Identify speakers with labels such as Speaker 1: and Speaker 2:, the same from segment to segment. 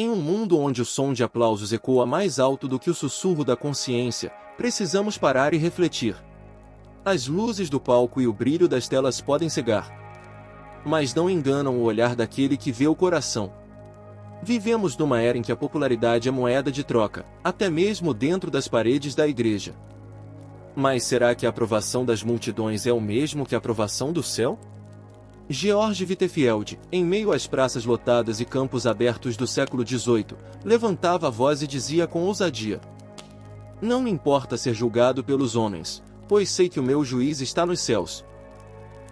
Speaker 1: Em um mundo onde o som de aplausos ecoa mais alto do que o sussurro da consciência, precisamos parar e refletir. As luzes do palco e o brilho das telas podem cegar, mas não enganam o olhar daquele que vê o coração. Vivemos numa era em que a popularidade é moeda de troca, até mesmo dentro das paredes da igreja. Mas será que a aprovação das multidões é o mesmo que a aprovação do céu? Georg Whitefield, em meio às praças lotadas e campos abertos do século XVIII, levantava a voz e dizia com ousadia: "Não me importa ser julgado pelos homens, pois sei que o meu juiz está nos céus."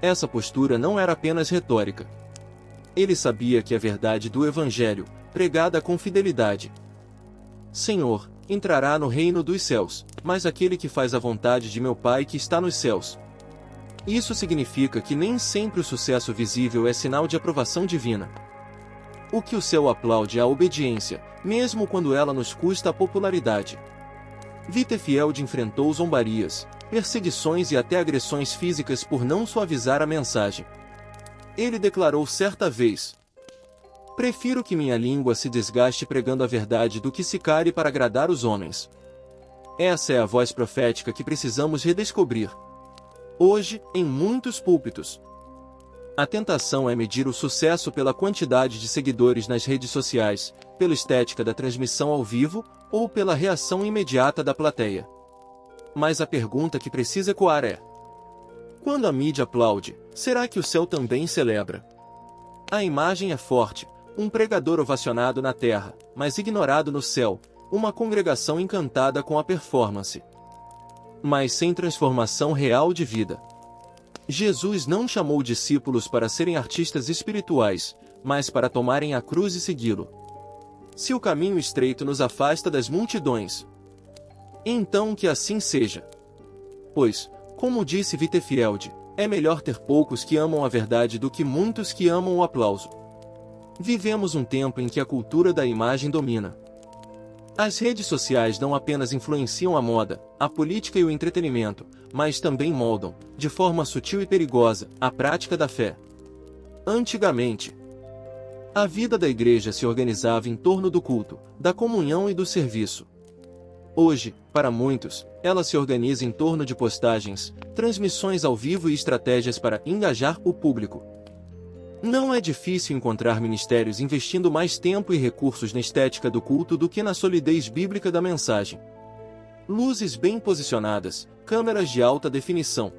Speaker 1: Essa postura não era apenas retórica. Ele sabia que a verdade do Evangelho, pregada com fidelidade, "Senhor, entrará no reino dos céus, mas aquele que faz a vontade de meu Pai que está nos céus." Isso significa que nem sempre o sucesso visível é sinal de aprovação divina. O que o céu aplaude é a obediência, mesmo quando ela nos custa a popularidade. Whitefield enfrentou zombarias, perseguições e até agressões físicas por não suavizar a mensagem. Ele declarou certa vez: "Prefiro que minha língua se desgaste pregando a verdade do que se cale para agradar os homens." Essa é a voz profética que precisamos redescobrir. Hoje, em muitos púlpitos, a tentação é medir o sucesso pela quantidade de seguidores nas redes sociais, pela estética da transmissão ao vivo, ou pela reação imediata da plateia. Mas a pergunta que precisa ecoar é: quando a mídia aplaude, será que o céu também celebra? A imagem é forte, um pregador ovacionado na terra, mas ignorado no céu, uma congregação encantada com a performance, mas sem transformação real de vida. Jesus não chamou discípulos para serem artistas espirituais, mas para tomarem a cruz e segui-lo. Se o caminho estreito nos afasta das multidões, então que assim seja. Pois, como disse Whitefield, é melhor ter poucos que amam a verdade do que muitos que amam o aplauso. Vivemos um tempo em que a cultura da imagem domina. As redes sociais não apenas influenciam a moda, a política e o entretenimento, mas também moldam, de forma sutil e perigosa, a prática da fé. Antigamente, a vida da igreja se organizava em torno do culto, da comunhão e do serviço. Hoje, para muitos, ela se organiza em torno de postagens, transmissões ao vivo e estratégias para engajar o público. Não é difícil encontrar ministérios investindo mais tempo e recursos na estética do culto do que na solidez bíblica da mensagem. Luzes bem posicionadas, câmeras de alta definição,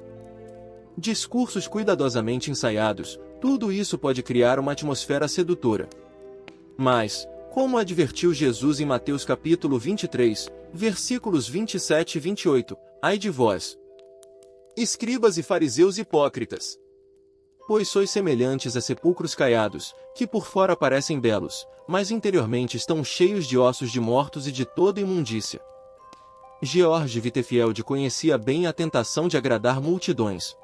Speaker 1: discursos cuidadosamente ensaiados, tudo isso pode criar uma atmosfera sedutora. Mas, como advertiu Jesus em Mateus capítulo 23, versículos 27 e 28, ai de vós, escribas e fariseus hipócritas! Pois sois semelhantes a sepulcros caiados, que por fora parecem belos, mas interiormente estão cheios de ossos de mortos e de toda imundícia. Georg Whitefield conhecia bem a tentação de agradar multidões.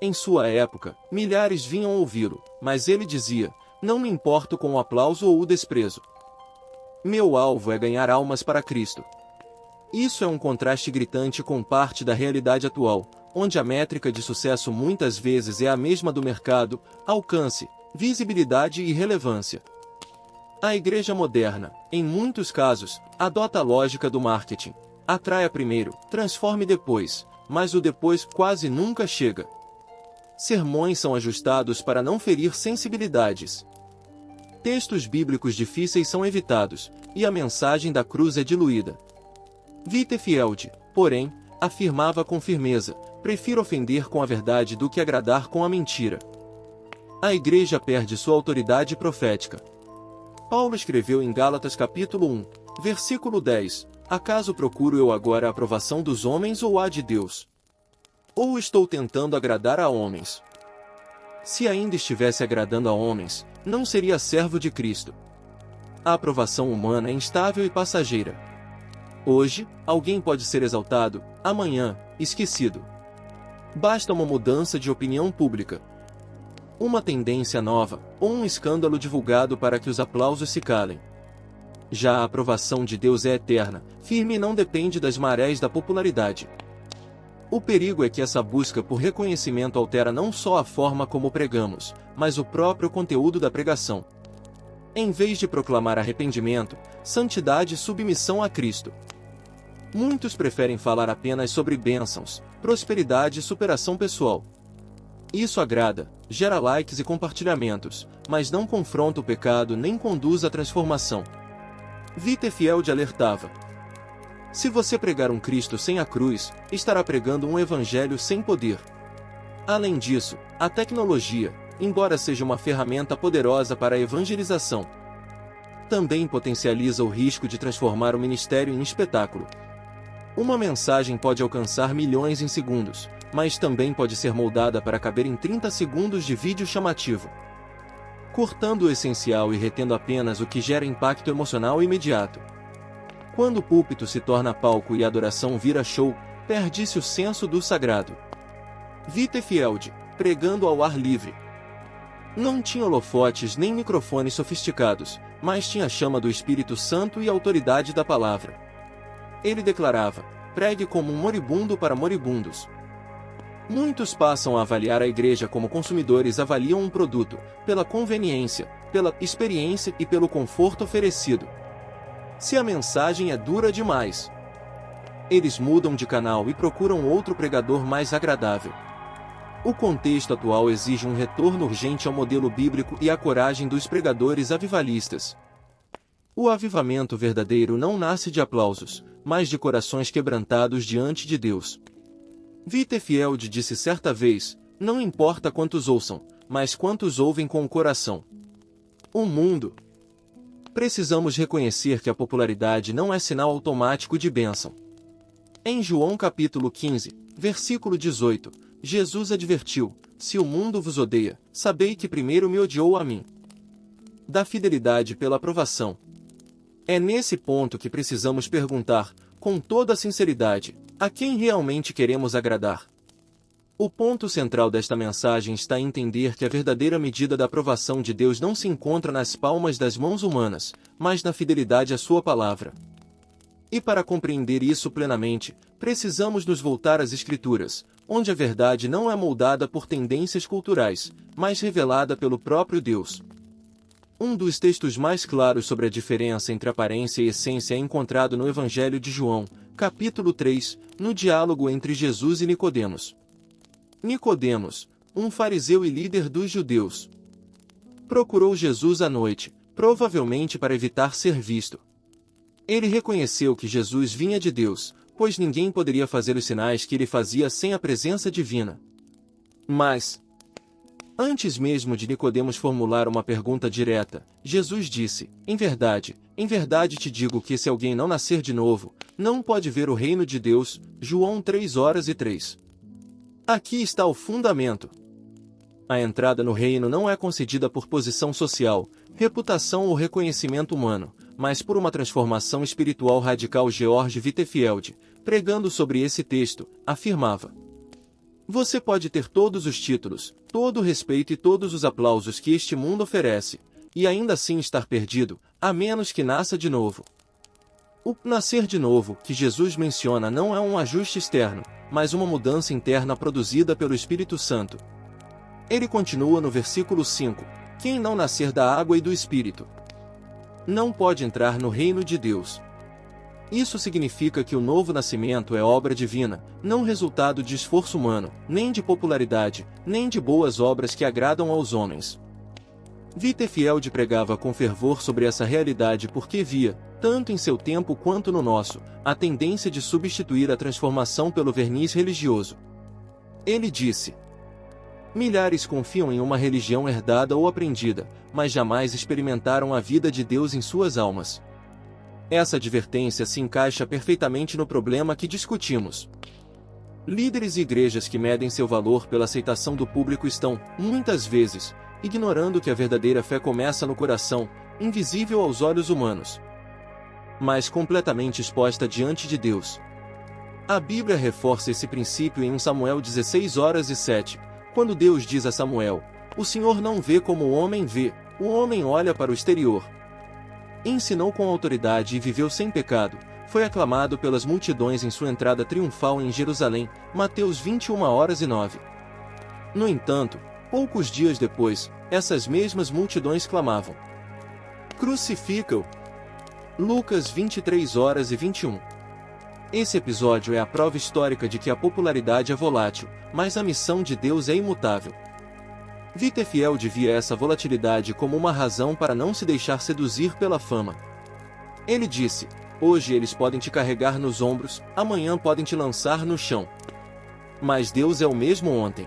Speaker 1: Em sua época, milhares vinham ouvi-lo, mas ele dizia: "Não me importo com o aplauso ou o desprezo. Meu alvo é ganhar almas para Cristo." Isso é um contraste gritante com parte da realidade atual, onde a métrica de sucesso muitas vezes é a mesma do mercado: alcance, visibilidade e relevância. A igreja moderna, em muitos casos, adota a lógica do marketing: atraia primeiro, transforme depois, mas o depois quase nunca chega. Sermões são ajustados para não ferir sensibilidades. Textos bíblicos difíceis são evitados, e a mensagem da cruz é diluída. Whitefield, porém, afirmava com firmeza: "Prefiro ofender com a verdade do que agradar com a mentira." A igreja perde sua autoridade profética. Paulo escreveu em Gálatas capítulo 1, versículo 10, "Acaso procuro eu agora a aprovação dos homens ou a de Deus? Ou estou tentando agradar a homens?" Se ainda estivesse agradando a homens, não seria servo de Cristo. A aprovação humana é instável e passageira. Hoje, alguém pode ser exaltado, amanhã, esquecido. Basta uma mudança de opinião pública, uma tendência nova, ou um escândalo divulgado para que os aplausos se calem. Já a aprovação de Deus é eterna, firme e não depende das marés da popularidade. O perigo é que essa busca por reconhecimento altera não só a forma como pregamos, mas o próprio conteúdo da pregação. em vez de proclamar arrependimento, santidade e submissão a Cristo. Muitos preferem falar apenas sobre bênçãos, prosperidade e superação pessoal. Isso agrada, gera likes e compartilhamentos, mas não confronta o pecado nem conduz à transformação. Whitefield alertava: se você pregar um Cristo sem a cruz, estará pregando um evangelho sem poder. Além disso, a tecnologia, embora seja uma ferramenta poderosa para a evangelização, também potencializa o risco de transformar o ministério em espetáculo. Uma mensagem pode alcançar milhões em segundos, mas também pode ser moldada para caber em 30 segundos de vídeo chamativo, cortando o essencial e retendo apenas o que gera impacto emocional imediato. Quando o púlpito se torna palco e a adoração vira show, perde-se o senso do sagrado. Whitefield, pregando ao ar livre, não tinha holofotes nem microfones sofisticados, mas tinha a chama do Espírito Santo e a autoridade da palavra. Ele declarava: pregue como um moribundo para moribundos. Muitos passam a avaliar a igreja como consumidores avaliam um produto, pela conveniência, pela experiência e pelo conforto oferecido. Se a mensagem é dura demais, eles mudam de canal e procuram outro pregador mais agradável. O contexto atual exige um retorno urgente ao modelo bíblico e à coragem dos pregadores avivalistas. O avivamento verdadeiro não nasce de aplausos, mas de corações quebrantados diante de Deus. Whitefield disse certa vez: não importa quantos ouçam, mas quantos ouvem com o coração. O mundo. Precisamos reconhecer que a popularidade não é sinal automático de bênção. Em João capítulo 15, versículo 18, Jesus advertiu: se o mundo vos odeia, sabei que primeiro me odiou a mim. Da fidelidade pela aprovação. É nesse ponto que precisamos perguntar, com toda a sinceridade, a quem realmente queremos agradar. O ponto central desta mensagem está em entender que a verdadeira medida da aprovação de Deus não se encontra nas palmas das mãos humanas, mas na fidelidade à sua palavra. E para compreender isso plenamente, precisamos nos voltar às Escrituras, onde a verdade não é moldada por tendências culturais, mas revelada pelo próprio Deus. Um dos textos mais claros sobre a diferença entre aparência e essência é encontrado no Evangelho de João, capítulo 3, no diálogo entre Jesus e Nicodemos. Nicodemos, um fariseu e líder dos judeus, procurou Jesus à noite, provavelmente para evitar ser visto. Ele reconheceu que Jesus vinha de Deus, pois ninguém poderia fazer os sinais que ele fazia sem a presença divina. Mas, antes mesmo de Nicodemos formular uma pergunta direta, Jesus disse: em verdade te digo que se alguém não nascer de novo, não pode ver o reino de Deus. João 3:3. Aqui está o fundamento. A entrada no reino não é concedida por posição social, reputação ou reconhecimento humano, mas por uma transformação espiritual radical. George Whitefield, pregando sobre esse texto, afirmava: você pode ter todos os títulos, todo o respeito e todos os aplausos que este mundo oferece, e ainda assim estar perdido, a menos que nasça de novo. O nascer de novo que Jesus menciona não é um ajuste externo, mas uma mudança interna produzida pelo Espírito Santo. Ele continua no versículo 5: quem não nascer da água e do Espírito não pode entrar no reino de Deus. Isso significa que o novo nascimento é obra divina, não resultado de esforço humano, nem de popularidade, nem de boas obras que agradam aos homens. Whitefield pregava com fervor sobre essa realidade porque via, tanto em seu tempo quanto no nosso, a tendência de substituir a transformação pelo verniz religioso. Ele disse: milhares confiam em uma religião herdada ou aprendida, mas jamais experimentaram a vida de Deus em suas almas. Essa advertência se encaixa perfeitamente no problema que discutimos. Líderes e igrejas que medem seu valor pela aceitação do público estão, muitas vezes, ignorando que a verdadeira fé começa no coração, invisível aos olhos humanos, mas completamente exposta diante de Deus. A Bíblia reforça esse princípio em 1 Samuel 16:7, quando Deus diz a Samuel: o Senhor não vê como o homem vê, o homem olha para o exterior. Ensinou com autoridade e viveu sem pecado, foi aclamado pelas multidões em sua entrada triunfal em Jerusalém, Mateus 21:9. No entanto, poucos dias depois, essas mesmas multidões clamavam: Crucifica-o. Lucas 23h21. Esse episódio é a prova histórica de que a popularidade é volátil, mas a missão de Deus é imutável. Wittefield via essa volatilidade como uma razão para não se deixar seduzir pela fama. Ele disse: hoje eles podem te carregar nos ombros, amanhã podem te lançar no chão. Mas Deus é o mesmo ontem,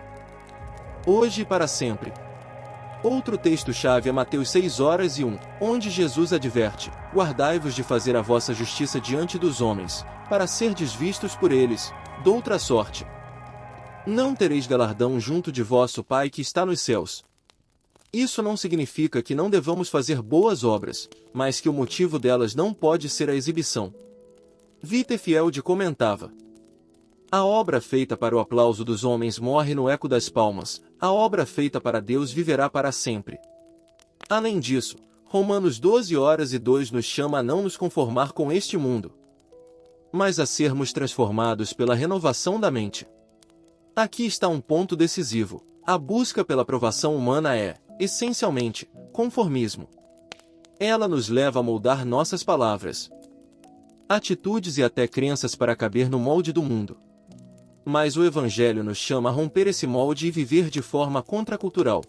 Speaker 1: hoje e para sempre. Outro texto-chave é Mateus 6h01, onde Jesus adverte: guardai-vos de fazer a vossa justiça diante dos homens, para serdes vistos por eles, doutra sorte não tereis galardão junto de vosso Pai que está nos céus. Isso não significa que não devamos fazer boas obras, mas que o motivo delas não pode ser a exibição. Wittefield comentava: a obra feita para o aplauso dos homens morre no eco das palmas, a obra feita para Deus viverá para sempre. Além disso, Romanos 12h2 nos chama a não nos conformar com este mundo, mas a sermos transformados pela renovação da mente. Aqui está um ponto decisivo: a busca pela aprovação humana é, essencialmente, conformismo. Ela nos leva a moldar nossas palavras, atitudes e até crenças para caber no molde do mundo. Mas o Evangelho nos chama a romper esse molde e viver de forma contracultural.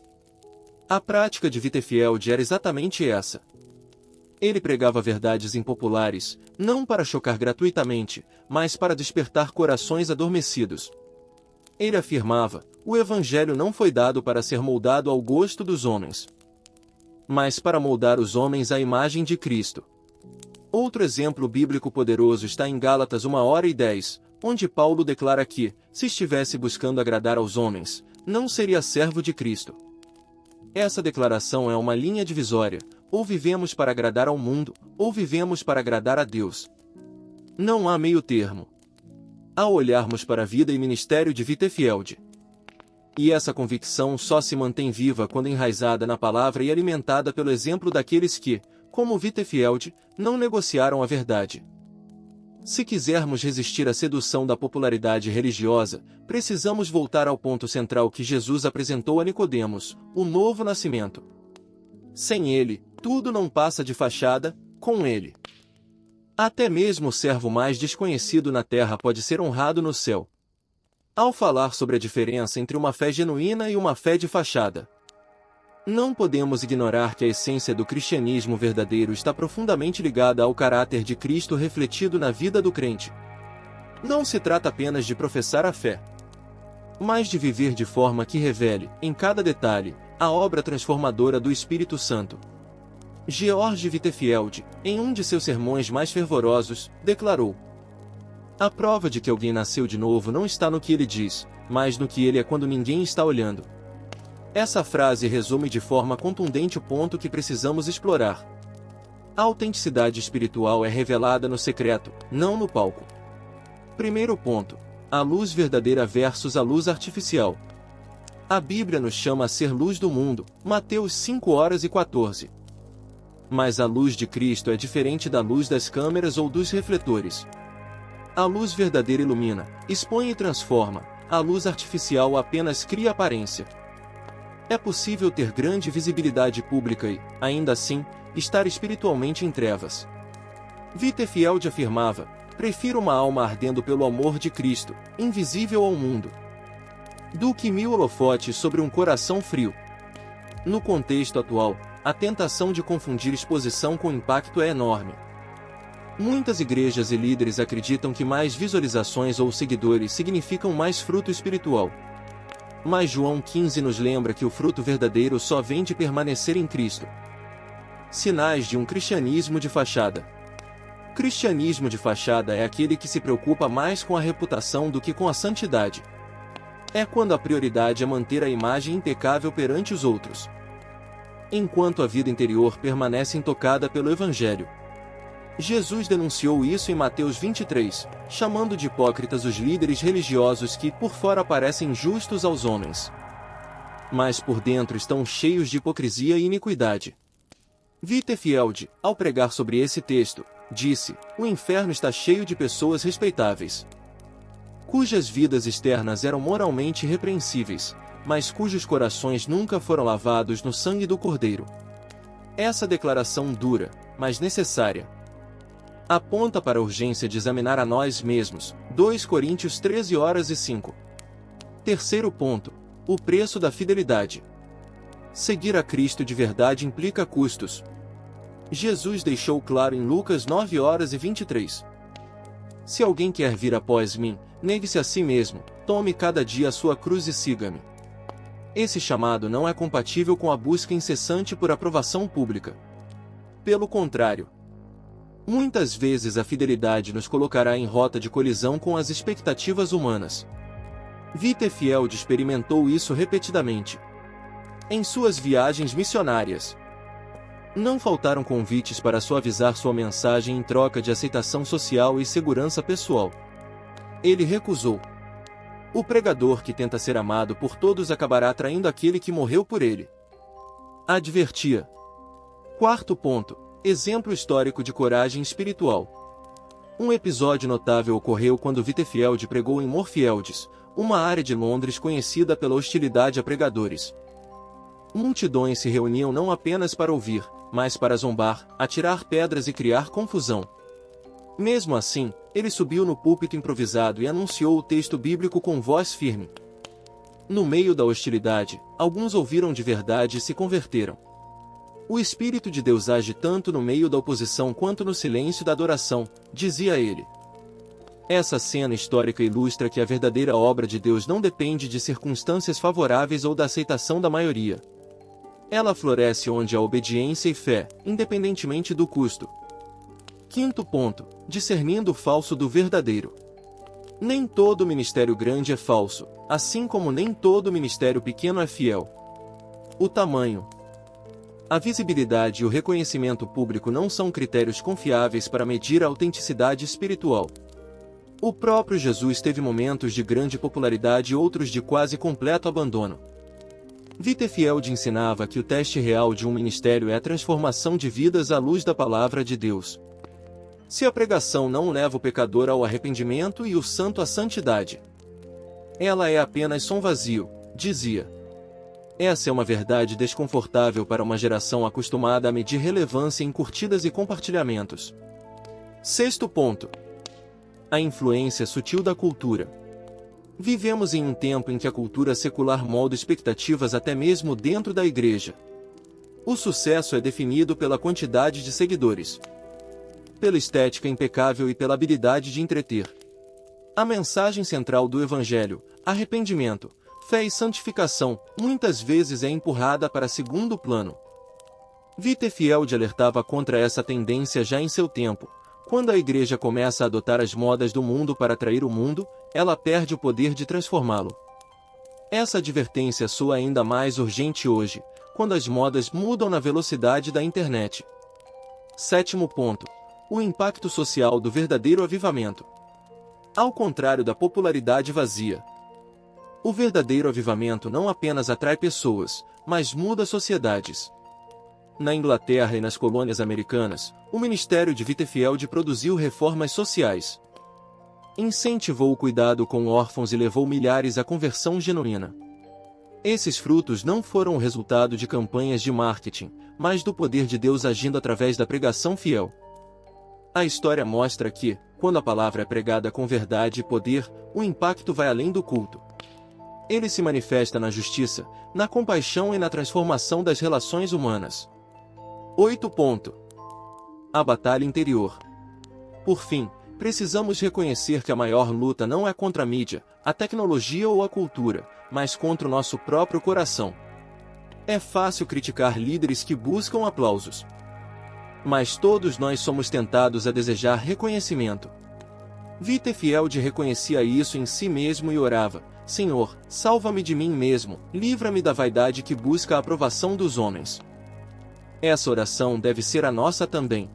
Speaker 1: A prática de Wittefield era exatamente essa. Ele pregava verdades impopulares, não para chocar gratuitamente, mas para despertar corações adormecidos. Ele afirmava: o Evangelho não foi dado para ser moldado ao gosto dos homens, mas para moldar os homens à imagem de Cristo. Outro exemplo bíblico poderoso está em Gálatas 1h10, onde Paulo declara que, se estivesse buscando agradar aos homens, não seria servo de Cristo. Essa declaração é uma linha divisória: ou vivemos para agradar ao mundo, ou vivemos para agradar a Deus. Não há meio termo. Ao olharmos para a vida e ministério de Wittefield, e essa convicção só se mantém viva quando enraizada na palavra e alimentada pelo exemplo daqueles que, como Wittefield, não negociaram a verdade. Se quisermos resistir à sedução da popularidade religiosa, precisamos voltar ao ponto central que Jesus apresentou a Nicodemos: o novo nascimento. Sem ele, tudo não passa de fachada; com ele, até mesmo o servo mais desconhecido na terra pode ser honrado no céu. Ao falar sobre a diferença entre uma fé genuína e uma fé de fachada, não podemos ignorar que a essência do cristianismo verdadeiro está profundamente ligada ao caráter de Cristo refletido na vida do crente. Não se trata apenas de professar a fé, mas de viver de forma que revele, em cada detalhe, a obra transformadora do Espírito Santo. George Wittefield, em um de seus sermões mais fervorosos, declarou: a prova de que alguém nasceu de novo não está no que ele diz, mas no que ele é quando ninguém está olhando. Essa frase resume de forma contundente o ponto que precisamos explorar. A autenticidade espiritual é revelada no secreto, não no palco. Primeiro ponto: a luz verdadeira versus a luz artificial. A Bíblia nos chama a ser luz do mundo, Mateus 5h14. Mas a luz de Cristo é diferente da luz das câmeras ou dos refletores. A luz verdadeira ilumina, expõe e transforma; a luz artificial apenas cria aparência. É possível ter grande visibilidade pública e, ainda assim, estar espiritualmente em trevas. Wittefield afirmava: prefiro uma alma ardendo pelo amor de Cristo, invisível ao mundo, do que 1000 holofotes sobre um coração frio. No contexto atual, a tentação de confundir exposição com impacto é enorme. Muitas igrejas e líderes acreditam que mais visualizações ou seguidores significam mais fruto espiritual. Mas João 15 nos lembra que o fruto verdadeiro só vem de permanecer em Cristo. Sinais de um cristianismo de fachada. Cristianismo de fachada é aquele que se preocupa mais com a reputação do que com a santidade. É quando a prioridade é manter a imagem impecável perante os outros, enquanto a vida interior permanece intocada pelo Evangelho. Jesus denunciou isso em Mateus 23, chamando de hipócritas os líderes religiosos que por fora parecem justos aos homens, mas por dentro estão cheios de hipocrisia e iniquidade. Wittefield, ao pregar sobre esse texto, disse: o inferno está cheio de pessoas respeitáveis, cujas vidas externas eram moralmente repreensíveis, mas cujos corações nunca foram lavados no sangue do Cordeiro. Essa declaração dura, mas necessária, aponta para a urgência de examinar a nós mesmos. 2 Coríntios 13:05. Terceiro ponto: o preço da fidelidade. Seguir a Cristo de verdade implica custos. Jesus deixou claro em Lucas 9:23. Se alguém quer vir após mim, negue-se a si mesmo, tome cada dia a sua cruz e siga-me. Esse chamado não é compatível com a busca incessante por aprovação pública. Pelo contrário, muitas vezes a fidelidade nos colocará em rota de colisão com as expectativas humanas. Whitefield experimentou isso repetidamente em suas viagens missionárias. Não faltaram convites para suavizar sua mensagem em troca de aceitação social e segurança pessoal. Ele recusou. O pregador que tenta ser amado por todos acabará traindo aquele que morreu por ele. Advertia. Quarto ponto: exemplo histórico de coragem espiritual. Um episódio notável ocorreu quando Whitefield pregou em Moorfields, uma área de Londres conhecida pela hostilidade a pregadores. Multidões se reuniam não apenas para ouvir, mas para zombar, atirar pedras e criar confusão. Mesmo assim, ele subiu no púlpito improvisado e anunciou o texto bíblico com voz firme. No meio da hostilidade, alguns ouviram de verdade e se converteram. O Espírito de Deus age tanto no meio da oposição quanto no silêncio da adoração, dizia ele. Essa cena histórica ilustra que a verdadeira obra de Deus não depende de circunstâncias favoráveis ou da aceitação da maioria. Ela floresce onde há obediência e fé, independentemente do custo. Quinto ponto: discernindo o falso do verdadeiro. Nem todo ministério grande é falso, assim como nem todo ministério pequeno é fiel. O tamanho, a visibilidade e o reconhecimento público não são critérios confiáveis para medir a autenticidade espiritual. O próprio Jesus teve momentos de grande popularidade e outros de quase completo abandono. Whitefield ensinava que o teste real de um ministério é a transformação de vidas à luz da palavra de Deus. Se a pregação não leva o pecador ao arrependimento e o santo à santidade, ela é apenas som vazio, dizia. Essa é uma verdade desconfortável para uma geração acostumada a medir relevância em curtidas e compartilhamentos. Sexto ponto: a influência sutil da cultura. Vivemos em um tempo em que a cultura secular molda expectativas até mesmo dentro da igreja. O sucesso é definido pela quantidade de seguidores, pela estética impecável e pela habilidade de entreter. A mensagem central do Evangelho, arrependimento, fé e santificação, muitas vezes é empurrada para segundo plano. Whitefield alertava contra essa tendência já em seu tempo. Quando a igreja começa a adotar as modas do mundo para atrair o mundo, ela perde o poder de transformá-lo. Essa advertência soa ainda mais urgente hoje, quando as modas mudam na velocidade da internet. Sétimo ponto: o impacto social do verdadeiro avivamento. Ao contrário da popularidade vazia, o verdadeiro avivamento não apenas atrai pessoas, mas muda sociedades. Na Inglaterra e nas colônias americanas, o ministério de Whitefield produziu reformas sociais. Incentivou o cuidado com órfãos e levou milhares à conversão genuína. Esses frutos não foram o resultado de campanhas de marketing, mas do poder de Deus agindo através da pregação fiel. A história mostra que, quando a palavra é pregada com verdade e poder, o impacto vai além do culto. Ele se manifesta na justiça, na compaixão e na transformação das relações humanas. 8 ponto: a batalha interior. Por fim, precisamos reconhecer que a maior luta não é contra a mídia, a tecnologia ou a cultura, mas contra o nosso próprio coração. É fácil criticar líderes que buscam aplausos, mas todos nós somos tentados a desejar reconhecimento. Whitefield reconhecia isso em si mesmo e orava: Senhor, salva-me de mim mesmo, livra-me da vaidade que busca a aprovação dos homens. Essa oração deve ser a nossa também.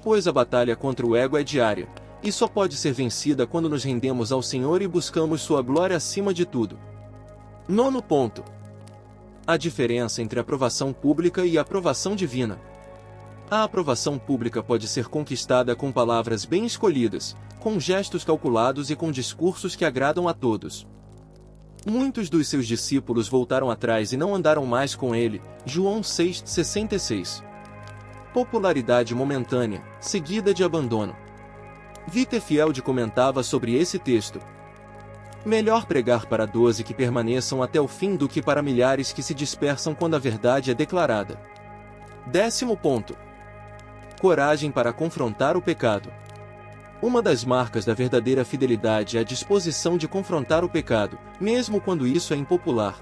Speaker 1: Pois a batalha contra o ego é diária, e só pode ser vencida quando nos rendemos ao Senhor e buscamos sua glória acima de tudo. 9 ponto: a diferença entre aprovação pública e aprovação divina. A aprovação pública pode ser conquistada com palavras bem escolhidas, com gestos calculados e com discursos que agradam a todos. Muitos dos seus discípulos voltaram atrás e não andaram mais com ele. João 6,66. Popularidade momentânea, seguida de abandono. Vitterfield comentava sobre esse texto: melhor pregar para 12 que permaneçam até o fim do que para milhares que se dispersam quando a verdade é declarada. 10º ponto. Coragem para confrontar o pecado. Uma das marcas da verdadeira fidelidade é a disposição de confrontar o pecado, mesmo quando isso é impopular.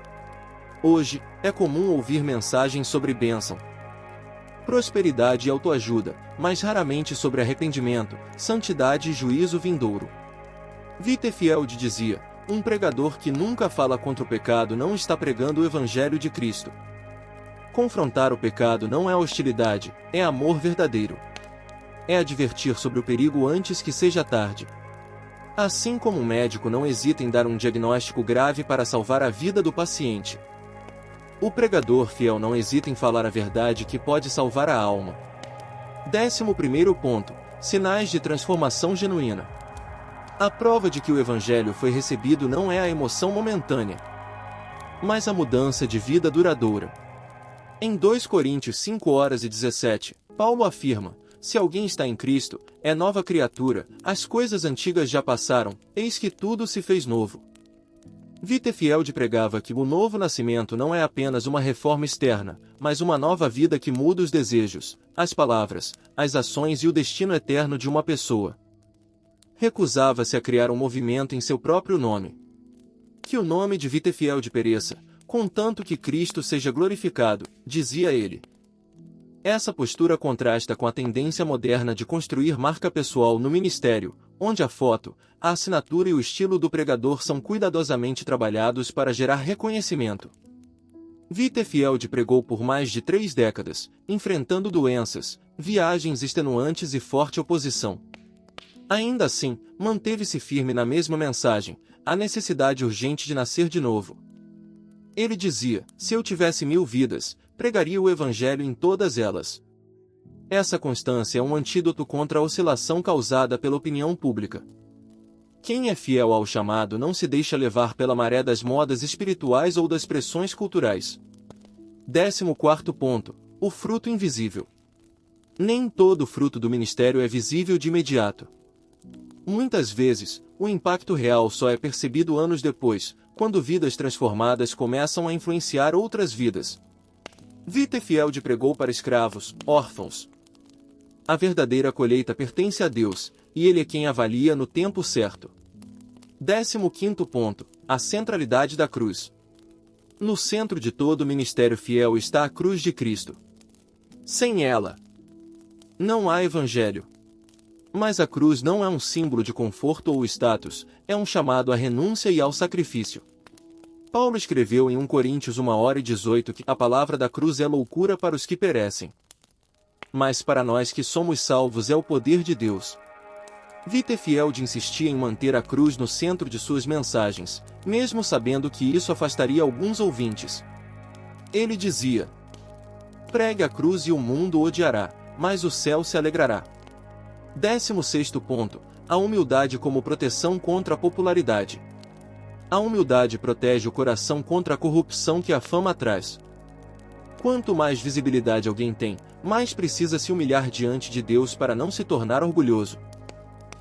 Speaker 1: Hoje, é comum ouvir mensagens sobre bênção, prosperidade e autoajuda, mas raramente sobre arrependimento, santidade e juízo vindouro. Vitterfield dizia: um pregador que nunca fala contra o pecado não está pregando o Evangelho de Cristo. Confrontar o pecado não é hostilidade, é amor verdadeiro. É advertir sobre o perigo antes que seja tarde. Assim como um médico não hesita em dar um diagnóstico grave para salvar a vida do paciente, o pregador fiel não hesita em falar a verdade que pode salvar a alma. 11º ponto. Sinais de transformação genuína. A prova de que o Evangelho foi recebido não é a emoção momentânea, mas a mudança de vida duradoura. Em 2 Coríntios 5:17, Paulo afirma: se alguém está em Cristo, é nova criatura, as coisas antigas já passaram, eis que tudo se fez novo. Vitterfield pregava que o novo nascimento não é apenas uma reforma externa, mas uma nova vida que muda os desejos, as palavras, as ações e o destino eterno de uma pessoa. Recusava-se a criar um movimento em seu próprio nome. Que o nome de Vitterfield pereça, contanto que Cristo seja glorificado, dizia ele. Essa postura contrasta com a tendência moderna de construir marca pessoal no ministério, onde a foto, a assinatura e o estilo do pregador são cuidadosamente trabalhados para gerar reconhecimento. Vitterfield pregou por mais de 3 décadas, enfrentando doenças, viagens extenuantes e forte oposição. Ainda assim, manteve-se firme na mesma mensagem, a necessidade urgente de nascer de novo. Ele dizia: se eu tivesse 1000 vidas, pregaria o Evangelho em todas elas. Essa constância é um antídoto contra a oscilação causada pela opinião pública. Quem é fiel ao chamado não se deixa levar pela maré das modas espirituais ou das pressões culturais. 14º ponto. O fruto invisível. Nem todo fruto do ministério é visível de imediato. Muitas vezes, o impacto real só é percebido anos depois, quando vidas transformadas começam a influenciar outras vidas. Vitterfield pregou para escravos, órfãos. A verdadeira colheita pertence a Deus, e Ele é quem avalia no tempo certo. 15º ponto. A centralidade da cruz. No centro de todo o ministério fiel está a cruz de Cristo. Sem ela, não há Evangelho. Mas a cruz não é um símbolo de conforto ou status, é um chamado à renúncia e ao sacrifício. Paulo escreveu em 1 Coríntios 1:18 que a palavra da cruz é loucura para os que perecem, mas para nós que somos salvos é o poder de Deus. Vitterfield insistia em manter a cruz no centro de suas mensagens, mesmo sabendo que isso afastaria alguns ouvintes. Ele dizia: pregue a cruz e o mundo odiará, mas o céu se alegrará. 16º ponto. A humildade como proteção contra a popularidade. A humildade protege o coração contra a corrupção que a fama traz. Quanto mais visibilidade alguém tem, mais precisa se humilhar diante de Deus para não se tornar orgulhoso.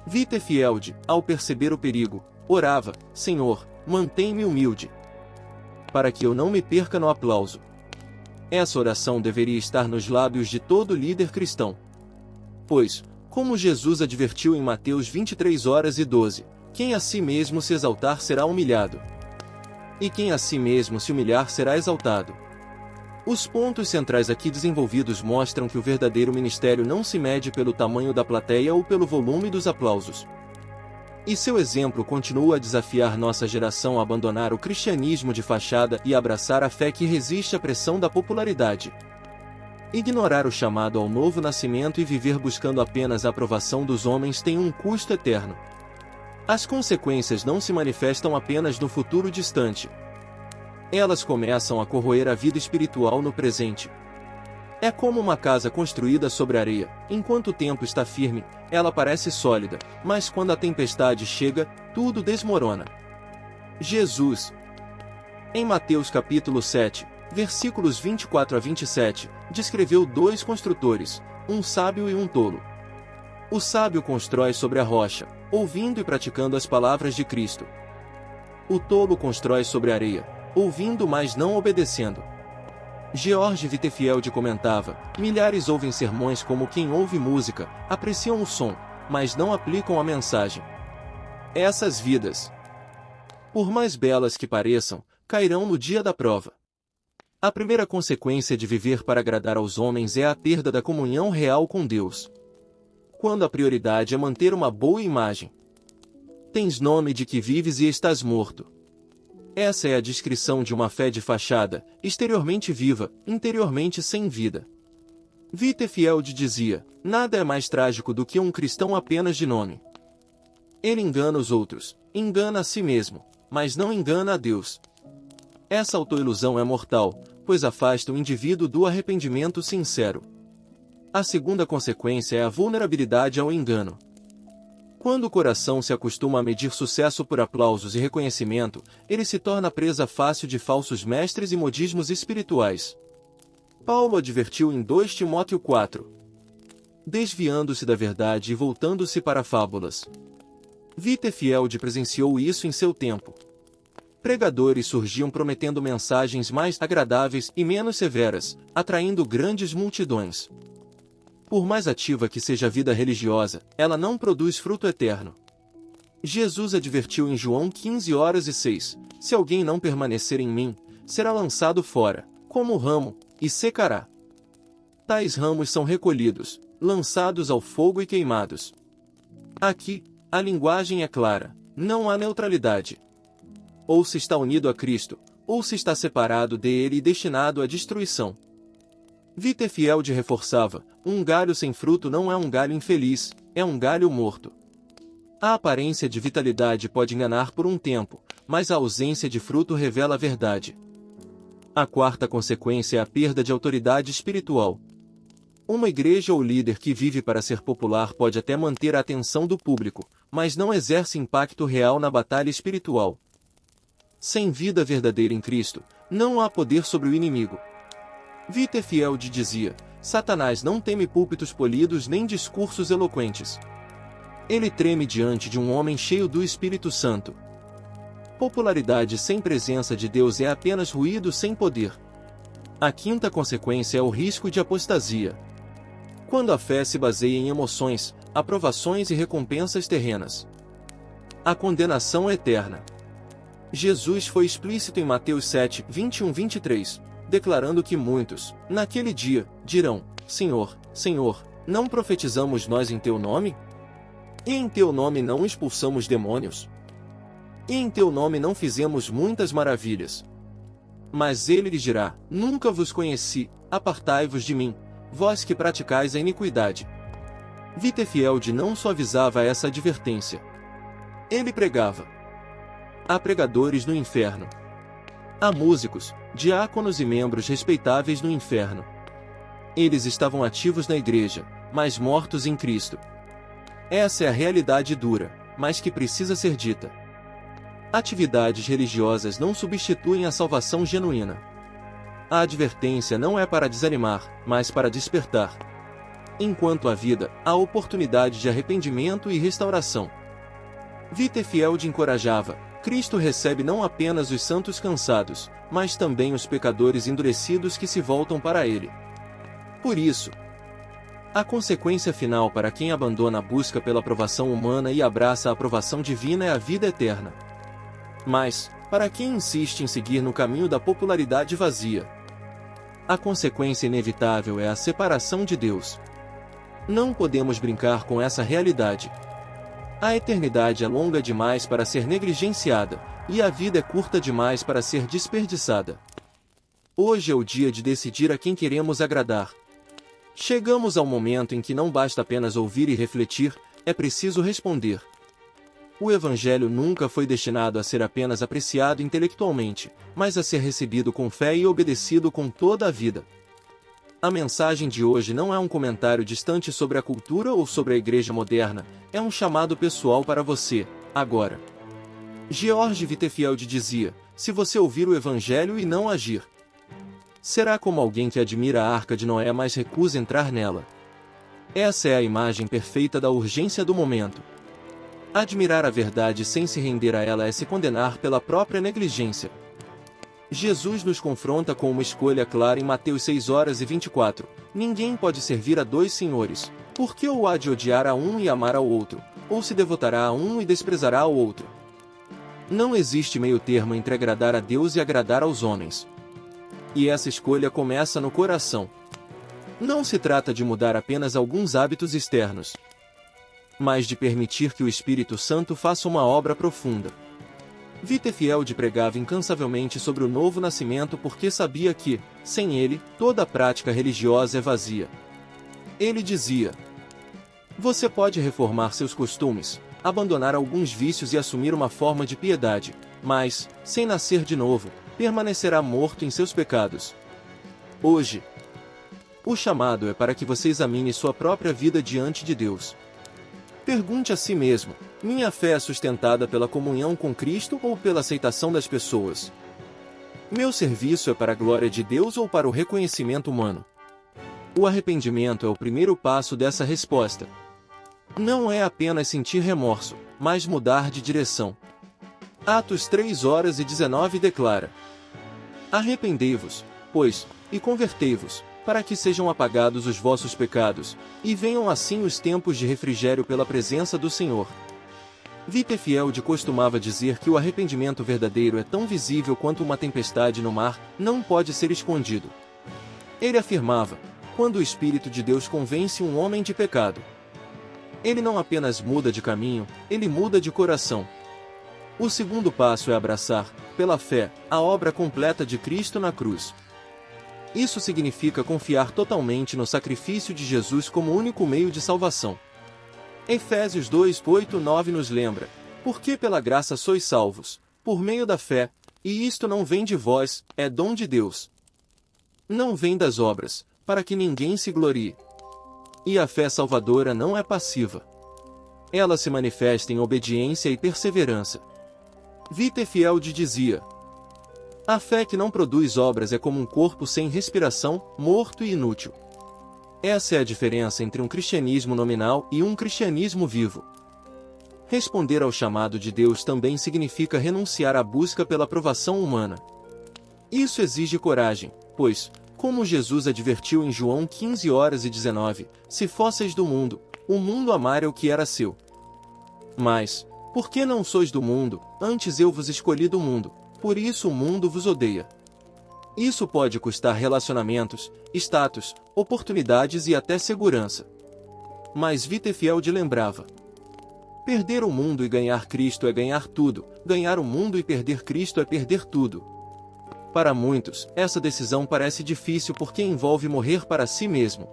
Speaker 1: Vitterfield, ao perceber o perigo, orava: Senhor, mantém-me humilde, para que eu não me perca no aplauso. Essa oração deveria estar nos lábios de todo líder cristão. Pois, como Jesus advertiu em Mateus 23:12, quem a si mesmo se exaltar será humilhado, e quem a si mesmo se humilhar será exaltado. Os pontos centrais aqui desenvolvidos mostram que o verdadeiro ministério não se mede pelo tamanho da plateia ou pelo volume dos aplausos. E seu exemplo continua a desafiar nossa geração a abandonar o cristianismo de fachada e abraçar a fé que resiste à pressão da popularidade. Ignorar o chamado ao novo nascimento e viver buscando apenas a aprovação dos homens tem um custo eterno. As consequências não se manifestam apenas no futuro distante. Elas começam a corroer a vida espiritual no presente. É como uma casa construída sobre areia. Enquanto o tempo está firme, ela parece sólida, mas quando a tempestade chega, tudo desmorona. Jesus, Em Mateus capítulo 7, versículos 24 a 27, descreveu dois construtores, um sábio e um tolo. O sábio constrói sobre a rocha, ouvindo e praticando as palavras de Cristo. O tolo constrói sobre a areia, ouvindo mas não obedecendo. George Whitefield comentava: milhares ouvem sermões como quem ouve música, apreciam o som, mas não aplicam a mensagem. Essas vidas, por mais belas que pareçam, cairão no dia da prova. A primeira consequência de viver para agradar aos homens é a perda da comunhão real com Deus. Quando a prioridade é manter uma boa imagem, tens nome de que vives e estás morto. Essa é a descrição de uma fé de fachada, exteriormente viva, interiormente sem vida. Whitefield dizia: nada é mais trágico do que um cristão apenas de nome. Ele engana os outros, engana a si mesmo, mas não engana a Deus. Essa autoilusão é mortal, pois afasta o indivíduo do arrependimento sincero. A segunda consequência é a vulnerabilidade ao engano. Quando o coração se acostuma a medir sucesso por aplausos e reconhecimento, ele se torna presa fácil de falsos mestres e modismos espirituais. Paulo advertiu em 2 Timóteo 4, desviando-se da verdade e voltando-se para fábulas. Whitefield presenciou isso em seu tempo. Pregadores surgiam prometendo mensagens mais agradáveis e menos severas, atraindo grandes multidões. Por mais ativa que seja a vida religiosa, ela não produz fruto eterno. Jesus advertiu em João 15:6, se alguém não permanecer em mim, será lançado fora, como ramo, e secará. Tais ramos são recolhidos, lançados ao fogo e queimados. Aqui, a linguagem é clara, não há neutralidade. Ou se está unido a Cristo, ou se está separado dele e destinado à destruição. Whitefield reforçava: um galho sem fruto não é um galho infeliz, é um galho morto. A aparência de vitalidade pode enganar por um tempo, mas a ausência de fruto revela a verdade. A quarta consequência é a perda de autoridade espiritual. Uma igreja ou líder que vive para ser popular pode até manter a atenção do público, mas não exerce impacto real na batalha espiritual. Sem vida verdadeira em Cristo, não há poder sobre o inimigo. Whitefield dizia: Satanás não teme púlpitos polidos nem discursos eloquentes. Ele treme diante de um homem cheio do Espírito Santo. Popularidade sem presença de Deus é apenas ruído sem poder. A quinta consequência é o risco de apostasia. Quando a fé se baseia em emoções, aprovações e recompensas terrenas, a condenação é eterna. Jesus foi explícito em Mateus 7, 21-23, declarando que muitos, naquele dia, dirão: Senhor, Senhor, não profetizamos nós em teu nome? E em teu nome não expulsamos demônios? E em teu nome não fizemos muitas maravilhas? Mas ele lhes dirá: Nunca vos conheci, apartai-vos de mim, vós que praticais a iniquidade. Whitefield não suavizava essa advertência. Ele pregava: há pregadores no inferno. Há músicos, diáconos e membros respeitáveis no inferno. Eles estavam ativos na igreja, mas mortos em Cristo. Essa é a realidade dura, mas que precisa ser dita. Atividades religiosas não substituem a salvação genuína. A advertência não é para desanimar, mas para despertar. Enquanto há vida, há oportunidade de arrependimento e restauração. Whitefield encorajava: Cristo recebe não apenas os santos cansados, mas também os pecadores endurecidos que se voltam para Ele. Por isso, a consequência final para quem abandona a busca pela aprovação humana e abraça a aprovação divina é a vida eterna. Mas, para quem insiste em seguir no caminho da popularidade vazia, a consequência inevitável é a separação de Deus. Não podemos brincar com essa realidade. A eternidade é longa demais para ser negligenciada, e a vida é curta demais para ser desperdiçada. Hoje é o dia de decidir a quem queremos agradar. Chegamos ao momento em que não basta apenas ouvir e refletir, é preciso responder. O Evangelho nunca foi destinado a ser apenas apreciado intelectualmente, mas a ser recebido com fé e obedecido com toda a vida. A mensagem de hoje não é um comentário distante sobre a cultura ou sobre a igreja moderna, é um chamado pessoal para você, agora. George Whitefield dizia: se você ouvir o Evangelho e não agir. Será como alguém que admira a arca de Noé, mas recusa entrar nela. Essa é a imagem perfeita da urgência do momento. Admirar a verdade sem se render a ela é se condenar pela própria negligência. Jesus nos confronta com uma escolha clara em Mateus 6:24. Ninguém pode servir a dois senhores, porque ou há de odiar a um e amar ao outro, ou se devotará a um e desprezará ao outro. Não existe meio termo entre agradar a Deus e agradar aos homens. E essa escolha começa no coração. Não se trata de mudar apenas alguns hábitos externos, mas de permitir que o Espírito Santo faça uma obra profunda. Wittefield pregava incansavelmente sobre o novo nascimento porque sabia que, sem ele, toda a prática religiosa é vazia. Ele dizia: você pode reformar seus costumes, abandonar alguns vícios e assumir uma forma de piedade, mas, sem nascer de novo, permanecerá morto em seus pecados. Hoje, o chamado é para que você examine sua própria vida diante de Deus. Pergunte a si mesmo: minha fé é sustentada pela comunhão com Cristo ou pela aceitação das pessoas? Meu serviço é para a glória de Deus ou para o reconhecimento humano? O arrependimento é o primeiro passo dessa resposta. Não é apenas sentir remorso, mas mudar de direção. Atos 3:19 declara: arrependei-vos, pois, e convertei-vos, para que sejam apagados os vossos pecados, e venham assim os tempos de refrigério pela presença do Senhor. Wittefield costumava dizer que o arrependimento verdadeiro é tão visível quanto uma tempestade no mar, não pode ser escondido. Ele afirmava: quando o Espírito de Deus convence um homem de pecado, ele não apenas muda de caminho, ele muda de coração. O segundo passo é abraçar, pela fé, a obra completa de Cristo na cruz. Isso significa confiar totalmente no sacrifício de Jesus como único meio de salvação. Efésios 2:8-9 nos lembra: porque pela graça sois salvos, por meio da fé, e isto não vem de vós, é dom de Deus. Não vem das obras, para que ninguém se glorie. E a fé salvadora não é passiva. Ela se manifesta em obediência e perseverança. Wittefield dizia: a fé que não produz obras é como um corpo sem respiração, morto e inútil. Essa é a diferença entre um cristianismo nominal e um cristianismo vivo. Responder ao chamado de Deus também significa renunciar à busca pela aprovação humana. Isso exige coragem, pois, como Jesus advertiu em João 15:19, se fosseis do mundo, o mundo amara o que era seu. Mas, porque não sois do mundo, antes eu vos escolhi do mundo, por isso o mundo vos odeia. Isso pode custar relacionamentos, status, oportunidades e até segurança. Mas Wittefield lembrava: perder o mundo e ganhar Cristo é ganhar tudo, ganhar o mundo e perder Cristo é perder tudo. Para muitos, essa decisão parece difícil porque envolve morrer para si mesmo.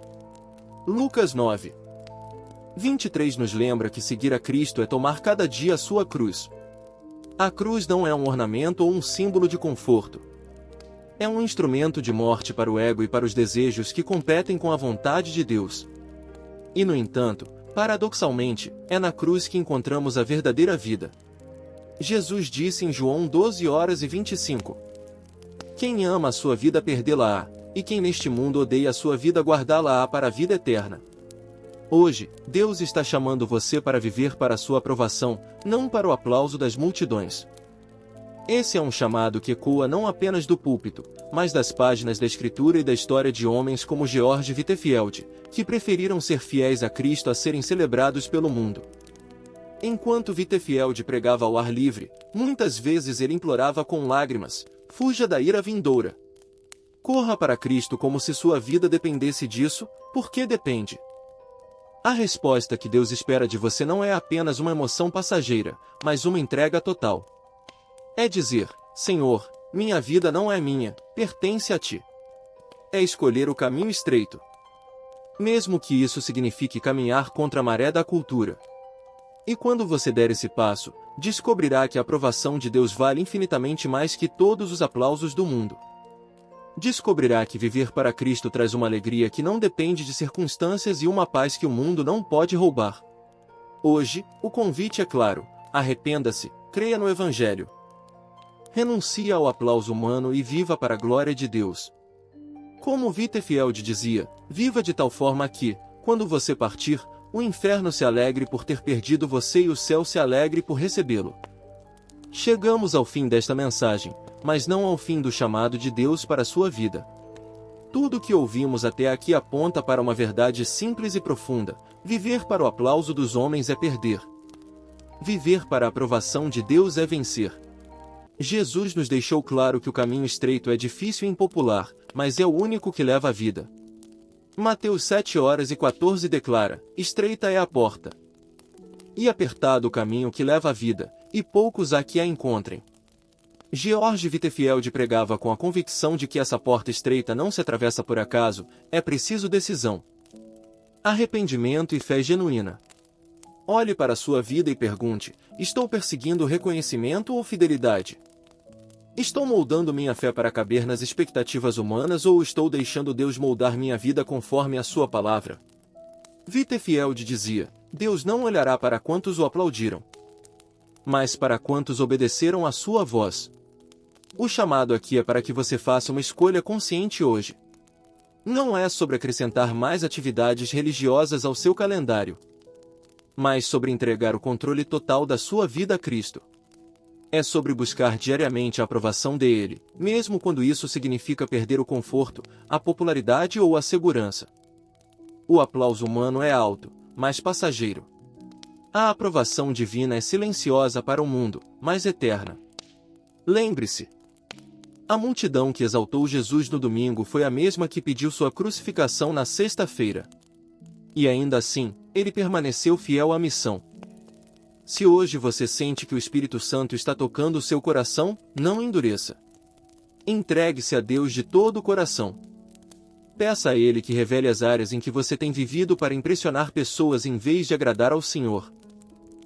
Speaker 1: Lucas 9:23 nos lembra que seguir a Cristo é tomar cada dia a sua cruz. A cruz não é um ornamento ou um símbolo de conforto. É um instrumento de morte para o ego e para os desejos que competem com a vontade de Deus. E no entanto, paradoxalmente, é na cruz que encontramos a verdadeira vida. Jesus disse em João 12:25: quem ama a sua vida perdê-la-á, e quem neste mundo odeia a sua vida guardá-la-á para a vida eterna. Hoje, Deus está chamando você para viver para a sua aprovação, não para o aplauso das multidões. Esse é um chamado que ecoa não apenas do púlpito, mas das páginas da Escritura e da história de homens como George Wittefield, que preferiram ser fiéis a Cristo a serem celebrados pelo mundo. Enquanto Wittefield pregava ao ar livre, muitas vezes ele implorava com lágrimas: fuja da ira vindoura. Corra para Cristo como se sua vida dependesse disso, porque depende. A resposta que Deus espera de você não é apenas uma emoção passageira, mas uma entrega total. É dizer: Senhor, minha vida não é minha, pertence a Ti. É escolher o caminho estreito. Mesmo que isso signifique caminhar contra a maré da cultura. E quando você der esse passo, descobrirá que a aprovação de Deus vale infinitamente mais que todos os aplausos do mundo. Descobrirá que viver para Cristo traz uma alegria que não depende de circunstâncias e uma paz que o mundo não pode roubar. Hoje, o convite é claro: arrependa-se, creia no Evangelho. Renuncie ao aplauso humano e viva para a glória de Deus. Como Wittenfeld dizia, viva de tal forma que, quando você partir, o inferno se alegre por ter perdido você e o céu se alegre por recebê-lo. Chegamos ao fim desta mensagem, mas não ao fim do chamado de Deus para a sua vida. Tudo o que ouvimos até aqui aponta para uma verdade simples e profunda: viver para o aplauso dos homens é perder. Viver para a aprovação de Deus é vencer. Jesus nos deixou claro que o caminho estreito é difícil e impopular, mas é o único que leva à vida. Mateus 7:14 declara: estreita é a porta, e apertado o caminho que leva à vida, e poucos há que a encontrem. George Wittenfeld pregava com a convicção de que essa porta estreita não se atravessa por acaso, é preciso decisão, arrependimento e fé genuína. Olhe para a sua vida e pergunte: estou perseguindo reconhecimento ou fidelidade? Estou moldando minha fé para caber nas expectativas humanas ou estou deixando Deus moldar minha vida conforme a sua palavra? Wittenfeld dizia: Deus não olhará para quantos o aplaudiram, mas para quantos obedeceram à sua voz. O chamado aqui é para que você faça uma escolha consciente hoje. Não é sobre acrescentar mais atividades religiosas ao seu calendário, mas sobre entregar o controle total da sua vida a Cristo. É sobre buscar diariamente a aprovação dele, mesmo quando isso significa perder o conforto, a popularidade ou a segurança. O aplauso humano é alto, mas passageiro. A aprovação divina é silenciosa para o mundo, mas eterna. Lembre-se: a multidão que exaltou Jesus no domingo foi a mesma que pediu sua crucificação na sexta-feira. E ainda assim, ele permaneceu fiel à missão. Se hoje você sente que o Espírito Santo está tocando o seu coração, não endureça. Entregue-se a Deus de todo o coração. Peça a Ele que revele as áreas em que você tem vivido para impressionar pessoas em vez de agradar ao Senhor.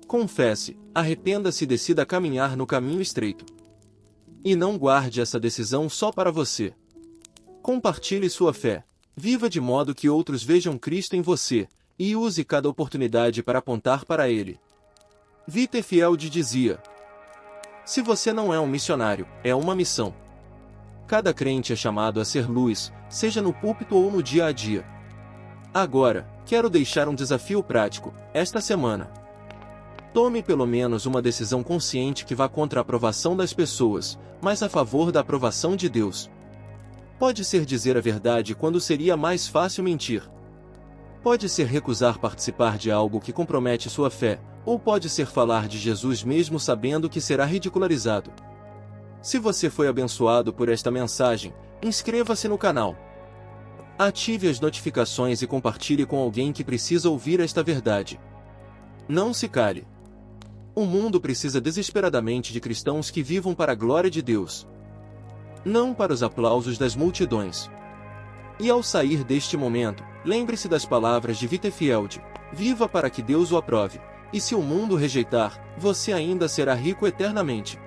Speaker 1: Confesse, arrependa-se e decida caminhar no caminho estreito. E não guarde essa decisão só para você. Compartilhe sua fé. Viva de modo que outros vejam Cristo em você, e use cada oportunidade para apontar para Ele. Wittenfeld dizia: se você não é um missionário, é uma missão. Cada crente é chamado a ser luz, seja no púlpito ou no dia a dia. Agora, quero deixar um desafio prático, esta semana. Tome pelo menos uma decisão consciente que vá contra a aprovação das pessoas, mas a favor da aprovação de Deus. Pode ser dizer a verdade quando seria mais fácil mentir. Pode ser recusar participar de algo que compromete sua fé, ou pode ser falar de Jesus mesmo sabendo que será ridicularizado. Se você foi abençoado por esta mensagem, inscreva-se no canal. Ative as notificações e compartilhe com alguém que precisa ouvir esta verdade. Não se cale. O mundo precisa desesperadamente de cristãos que vivam para a glória de Deus, não para os aplausos das multidões. E ao sair deste momento, lembre-se das palavras de Wittenfeld: viva para que Deus o aprove, e se o mundo rejeitar, você ainda será rico eternamente.